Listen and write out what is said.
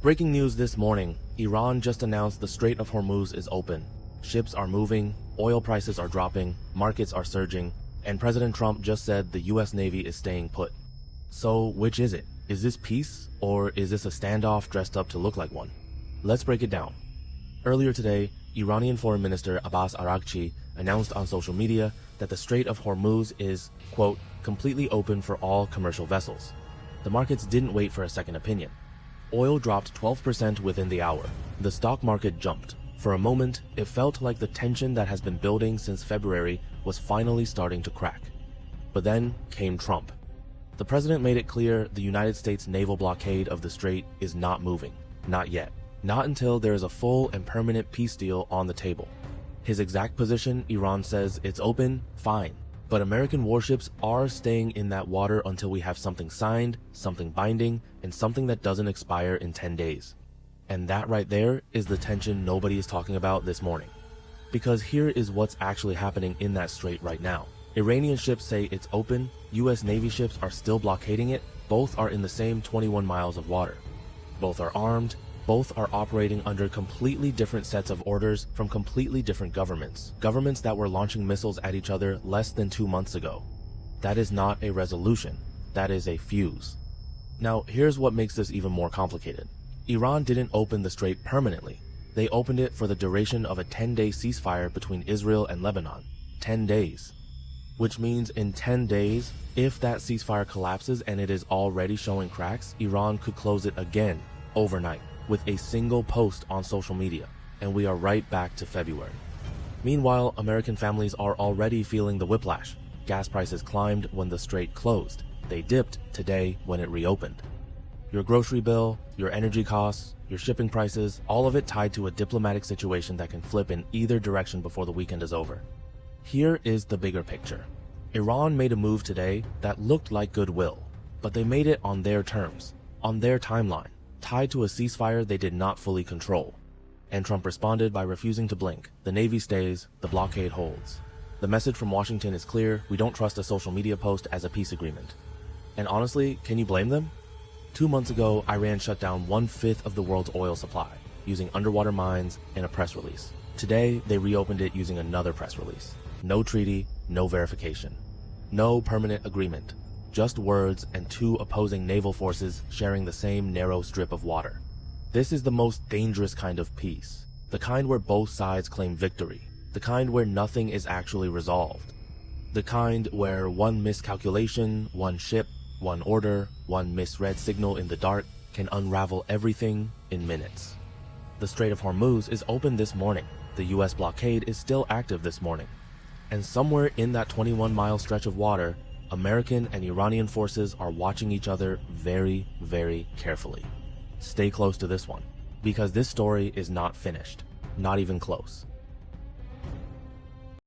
Breaking news this morning, Iran just announced the Strait of Hormuz is open. Ships are moving, oil prices are dropping, markets are surging, and President Trump just said the U.S. Navy is staying put. So which is it? Is this peace, or is this a standoff dressed up to look like one? Let's break it down. Earlier today, Iranian Foreign Minister Abbas Araghchi announced on social media that the Strait of Hormuz is, quote, completely open for all commercial vessels. The markets didn't wait for a second opinion. Oil dropped 12% within the hour. The stock market jumped. For a moment, it felt like the tension that has been building since February was finally starting to crack. But then came Trump. The president made it clear the United States naval blockade of the strait is not moving. Not yet. Not until there is a full and permanent peace deal on the table. His exact position, Iran says it's open, fine. But American warships are staying in that water until we have something signed, something binding, and something that doesn't expire in 10 days. And that right there is the tension nobody is talking about this morning. Because here is what's actually happening in that strait right now. Iranian ships say it's open, U.S. Navy ships are still blockading it, both are in the same 21 miles of water. Both are armed, both are operating under completely different sets of orders from completely different governments. Governments that were launching missiles at each other less than 2 months ago. That is not a resolution, that is a fuse. Now, here's what makes this even more complicated. Iran didn't open the strait permanently. They opened it for the duration of a 10-day ceasefire between Israel and Lebanon. 10 days. Which means in 10 days, if that ceasefire collapses and it is already showing cracks, Iran could close it again overnight with a single post on social media, and we are right back to February. Meanwhile, American families are already feeling the whiplash. Gas prices climbed when the strait closed. They dipped today when it reopened. Your grocery bill, your energy costs, your shipping prices, all of it tied to a diplomatic situation that can flip in either direction before the weekend is over. Here is the bigger picture. Iran made a move today that looked like goodwill, but they made it on their terms, on their timeline, tied to a ceasefire they did not fully control. And Trump responded by refusing to blink. The Navy stays, the blockade holds. The message from Washington is clear: we don't trust a social media post as a peace agreement. And honestly, can you blame them? 2 months ago, Iran shut down 1/5 of the world's oil supply, using underwater mines and a press release. Today, they reopened it using another press release. No treaty, no verification. No permanent agreement. Just words and 2 opposing naval forces sharing the same narrow strip of water. This is the most dangerous kind of peace. The kind where both sides claim victory. The kind where nothing is actually resolved. The kind where one miscalculation, one ship, one order, one misread signal in the dark can unravel everything in minutes. The Strait of Hormuz is open this morning. The U.S. blockade is still active this morning. And somewhere in that 21-mile stretch of water, American and Iranian forces are watching each other very, very carefully. Stay close to this one, because this story is not finished, not even close.